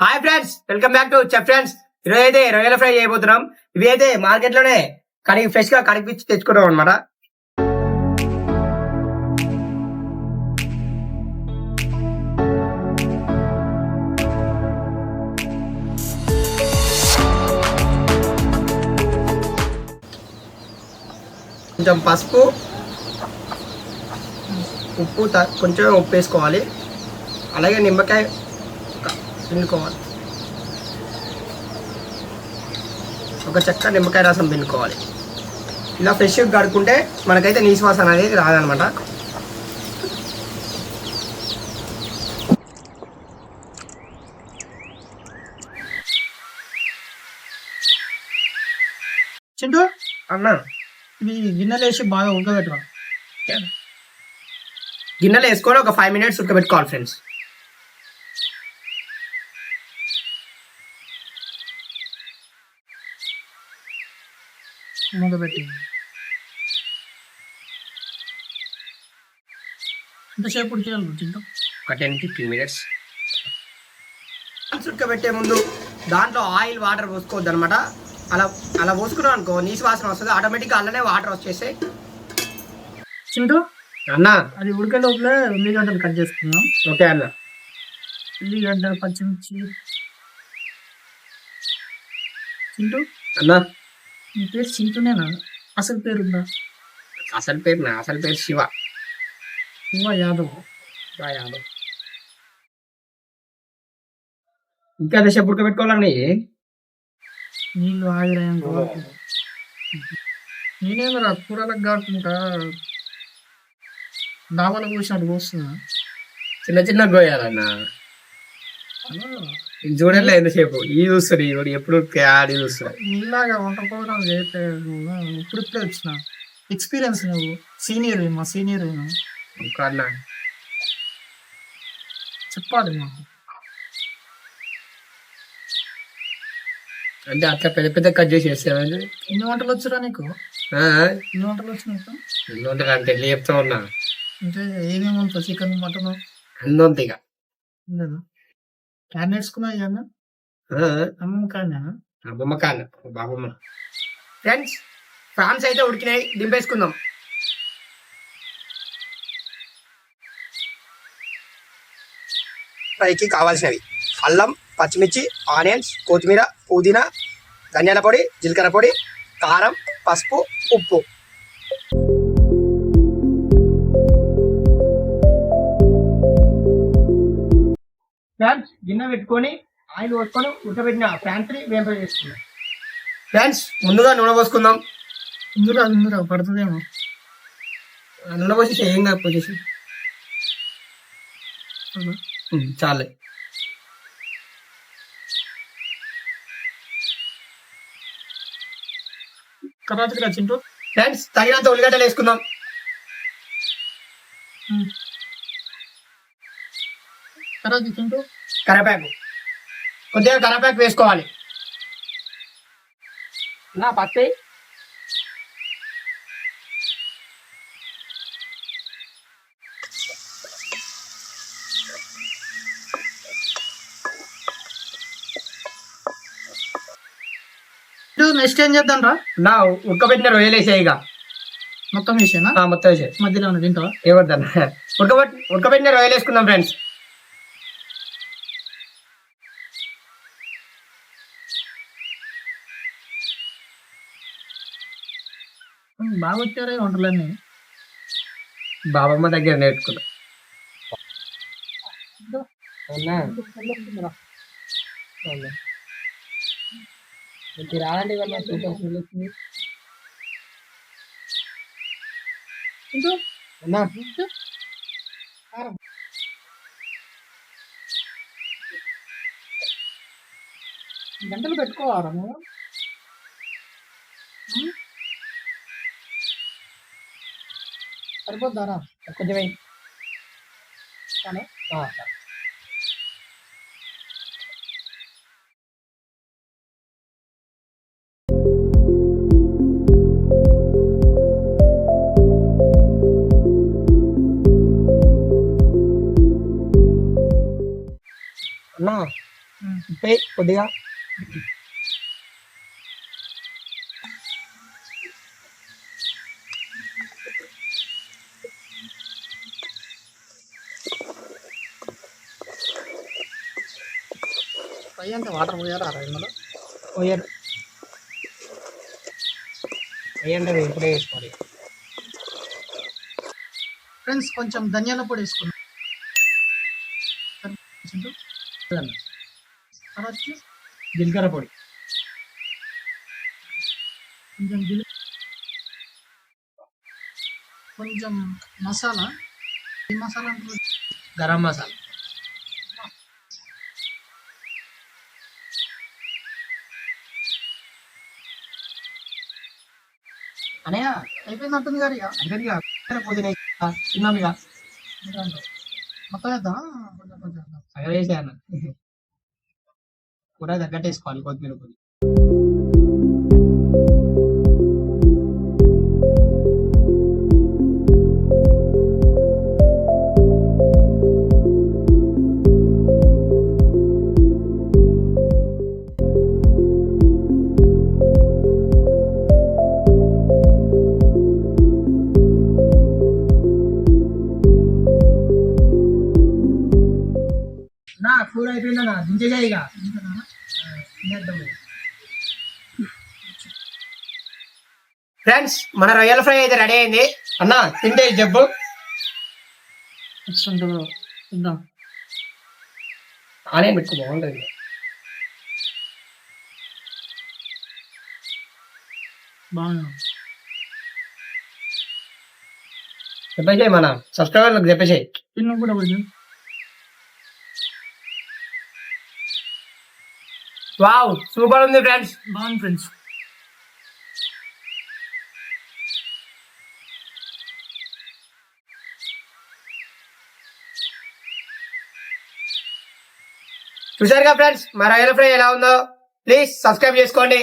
Hi friends, welcome back to chef friends. ఈరోజు అయితే రొయ్యల ఫ్రై చేయబోతున్నాం. ఇవి అయితే మార్కెట్ లోనే ఫ్రెష్ గా కడిగిపించి తెచ్చుకున్నాం అనమాట. కొంచెం పసుపు, ఉప్పు, కొంచెం ఉప్పు వేసుకోవాలి. అలాగే నిమ్మకాయ పిండుకోవాలి. ఒక చెక్క నిమ్మకాయ రసం పిండుకోవాలి. ఇలా ఫ్రెష్గా కడుక్కుంటే మనకైతే నీసు వాసన అనేది రాదనమాట. చింటూ అన్న, ఇవి గిన్నెలు వేసి బాగా ఉడకబెట్టరా. గిన్నెలో వేసుకొని ఒక 5 minutes ఉడకబెట్టుకోవాలి ఫ్రెండ్స్. మూగబెట్టి ఎంతసేపు ఉడికేయాలి చింటూ? ఒక 10 to 15 minutes. ఉడకబెట్టే ముందు దాంట్లో ఆయిల్, వాటర్ పోసుకోవద్దు అనమాట. అలా అలా పోసుకున్నాం అనుకో నీసు వాసన వస్తుంది. ఆటోమేటిక్గా అల్లనే వాటర్ వచ్చేసి. చింటూ అన్న, అది ఉడికే లోపలే ఉల్లిగడ్డలు కట్ చేసుకున్నాం. ఓకే అన్న. ఉల్లిగడ్డ, పచ్చిమిర్చి. చింటూ అన్న, నీ పేరు చింటూనేనా? అసలు పేరు ఉందా? అసలు పేరు శివ. యాదవ్. యాదవ్. ఇంకా దశ ఉడకబెట్టుకోవాలండి. నీళ్ళు ఆగిరాయం. నేనేమో కూరలకు కాకుండా డాబాలో పోసినట్టు పోస్తున్నా. చిన్న చిన్న గోయాలన్న. చూడలే ఎంతసేపు ఈ చూస్తుంది. ఇప్పుడు ఎప్పుడు ఆడి చూస్తుంది. నీలాగా వంట ప్రోగ్రాం చేస్తే ఇప్పుడిప్పుడే వచ్చిన ఎక్స్పీరియన్స్. నువ్వు సీనియర్, మా సీనియర్ అన్న చెప్పాలి మాకు. అంటే అట్లా పెద్ద పెద్ద కట్ చేసి వేస్తామండి. ఎన్ని వంటలు వచ్చురా నీకు? ఎన్ని వంటలు వచ్చినాయి? ఎన్ని అంటే ఎట్లా చెప్తా ఉన్నా అంటే ఏమేమి ఉంటావు? చికెన్, మటన్ అంతేగా. క్యాన్ నేర్చుకున్నా ఇవన్న అమ్మమ్మ కాన్నా? అమ్మమ్మ కాన్న బాబమ్మ. ఫ్రెండ్స్, ఫ్రాన్స్ అయితే ఉడికినాయి, దింపేసుకుందాం. ఫ్రైకి కావాల్సినవి: అల్లం, పచ్చిమిర్చి, ఆనియన్స్, కొత్తిమీర, పుదీనా, ధనియాల పొడి, జీలకర్ర పొడి, కారం, పసుపు, ఉప్పు. ఫ్రెండ్స్, గిన్నె పెట్టుకొని ఆయిల్ పోసుకొని ఉడకబెట్టిన ఫ్రాన్స్ వేంప చేసుకుందాం. ఫ్రెండ్స్, ముందుగా నూనె పోసుకుందాం. ఇందులో పడుతుందేమో. నూనె పోసేసి ఏం కాదు, పోసేసి చాలే. కరాచీకి చింటూ. ఫ్రెండ్స్, తగినంత ఉల్లిగడ్డలు వేసుకుందాం. కరాచీ చింటూ. కరివేపాకు, కొద్దిగా కరివేపాకు వేసుకోవాలి. నా పత్తి, నెక్స్ట్ ఏం చేద్దాం రా? నా ఉడకబెట్టిన రొయ్యలు వేసేయిగా. మొత్తం వేసేనా? మొత్తం వేసే. మధ్యలో ఉన్న తింటావా? ఏమవుతాను. ఉడకబెట్టిన రొయ్యలు వేసుకుందాం ఫ్రెండ్స్. బాగా వచ్చారే వంటలన్నీ. బాబమ్మ దగ్గర నేర్చుకున్నా. రాదండి గంటలు పెట్టుకోవాలా నువ్వు? సరిపోద్దారా? కొంచెం ఉప్పే కొద్దిగా. ఫ్రై అంటే వాటర్ పోయారా ఇందులో? పోయారు వేయండి, ఇప్పుడే వేసుకోవాలి. ఫ్రెండ్స్ కొంచెం ధనియాల పొడి వేసుకున్నాం. తర్వాత జీలకర్ర పొడి, కొంచెం మసాలా. ఈ మసాలా అంటారు గరం మసాలా, అనయ్య అయిపోయింది అంటుంది గారు. ఇక అయిపోయింది. పుదీనా తిన్నాం ఇక. మొత్తం వేద్దాం, కొంచెం కొంచెం వేద్దాం. సగం వేసాను. కూర తగ్గట్టు వేసుకోవాలి కొత్తిమీర పొడి. నా కూర అయిపోయిందన్నా, దించేగా ఇక. ఫ్రెండ్స్ మన రొయ్యల ఫ్రై అయితే రెడీ అయింది. అన్న తింటే జబ్బు ఉంటుందో చూద్దాం. ఆనే పెట్టుకో, బాగుంటుంది. బాగా చెప్పేసి మన సబ్స్క్రైబర్లకు చెప్పేసి. పిల్లలు కూడా కొంచెం వావ్ సూపర్ ఉంది ఫ్రెండ్స్. బాగుంది ఫ్రెండ్స్. చూసారుగా ఫ్రెండ్స్ మా రొయ్యల ఫ్రై ఎలా ఉందో. ప్లీజ్ సబ్స్క్రైబ్ చేసుకోండి.